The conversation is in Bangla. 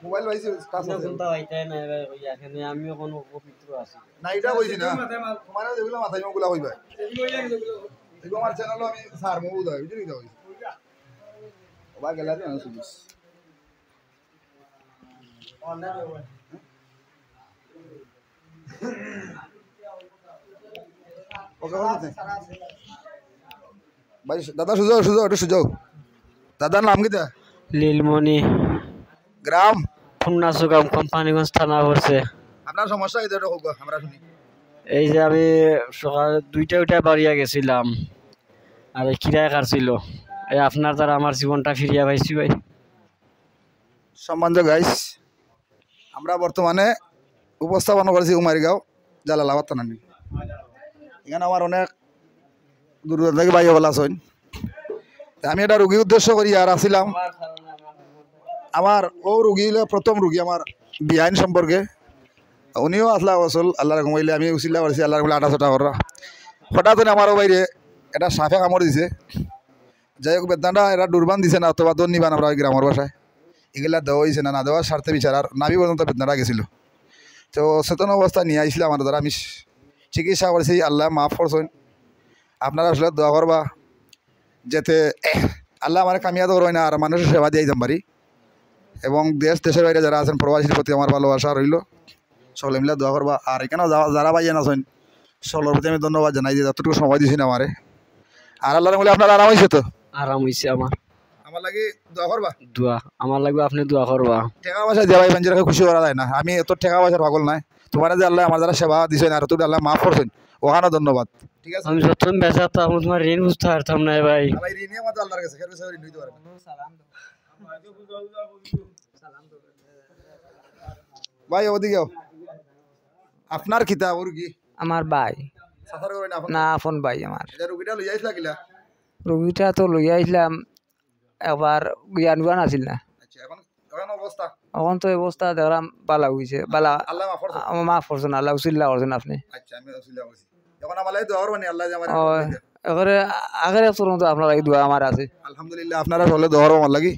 মোবাইল পাইছি কাজ আছে কোনটা হইতাই না ভাই এখানে আমিও কোনো পবিত্র আছি না এটা কইছি না তোমারও যেগুলো মাথায় ওগুলা কইবা এগুলো আমার চ্যানেলও আমি স্যার মহবুদ হয় বুঝলি তো ওবা গ্যালারি না শুনিস ওকে বলতে ভাই দাদা সুজো সুজো একটু সুজো দাদার নাম কিটা লীলমণি গ্রাম ফুন্নাসুগাম কোম্পানিগঞ্জ থানা পড়ছে। আপনার সমস্যা এটা হোক আমরা শুনি এই যে আমি সকাল 2টা বাড়িয়া গেছিলাম আর এই কিরায় কাটছিল এই আপনার দ্বারা আমার জীবনটা ফিরিয়া পাইছি ভাই। সম্মানিত গাইস আমরা বর্তমানে উপস্থাপন করেছি উমারগাঁও জালালাবাদ থানানি এখানে আমার অনেক দূর দূর থেকে ভাই বলা আছেন আমি একটা রুগী উদ্দেশ্য করি আর আসছিলাম আমার ও রুগী প্রথম রুগী আমার বিআইন সম্পর্কে উনিও আসলা আসল আল্লাহ ঘুমাইলে আমি উচিল্লা করছি আল্লাহ বলে 8-6টা করা হঠাৎ আমারও বাইরে এটা সাফে কামড় দিছে যাই হোক বেদনাটা এটা ডুরবান দিছে না অথবা দন নিবান আমরা গ্রামের বাসায় এগুলা দেওয়া হয়েছে না দেওয়ার স্বার্থে বিচার আর নাভি পর্যন্ত বেদনাটা গেছিল তো চেতন অবস্থা নিয়ে আইসলাম আমার দ্বারা আমি চিকিৎসা করেছি আল্লাহ মাফ করছেন আপনারা আসলে দোয়া করবা যাতে আল্লাহ আমার কামিয়াত করবেন না আর মানুষের সেবা দিয়ে যেতে পারি এবং দেশের বাইরে যারা আছেন প্রবাসীর প্রতি আমার ভালোবাসা রইল সকলে মিলে দোয়া করবা আর এখানেও যারা ভাইয়ান আছেন সকলের প্রতি আমি ধন্যবাদ জানাই যে যতটুকু সময় দিয়েছেন আমারে আর আল্লাহর বলে আপনার আরাম হয়েছে তো আরাম হইছে আমার লাগে দোয়া করবা দোয়া আমার লাগবে আপনি দোয়া করবা টাকা পয়সা দেওয়া ভাই নিজেকে খুশি করা যায় না আমি এত টাকা পয়সার পাগল নাই তোমার যে আল্লাহ আমার দ্বারা সেবা দিয়েছেন আর তুমি আল্লাহ মাফ করছেন ওখানে ধন্যবাদ ঠিক আছে আমি যতক্ষণ বেচা তো আমি তোমার ঋণ বুঝতে পারতাম না ভাই ভাই ঋণই আমাদের আল্লাহর কাছে খের বেশি ঋণ হইতে পারে ভাই ওদিকেও আপনার কিতাব ওর কি আমার ভাই সাফার করেন আপনি না আপন ভাই আমার এটা রুগীটা লই আইছলা কিলা রোগীটা তো লইয়া আইসলাম একবার জ্ঞানবান আছিল না আচ্ছা এখন এখন অবস্থা এখন তো অবস্থা দেখলাম বালা হয়েছে বালা আল্লাহ মাফ করছেন আমার মাফ করছেন আল্লাহ উচিল্লা করছেন আপনি আচ্ছা আমি উসিলা করছি এখন আমার লাগে দোয়া করবেন আল্লাহ যে আমার এবারে আগের তুরন্ত আপনার এই দোয়া আমার আছে আলহামদুলিল্লাহ আপনারা সকলে দোয়া করবেন আমার লাগি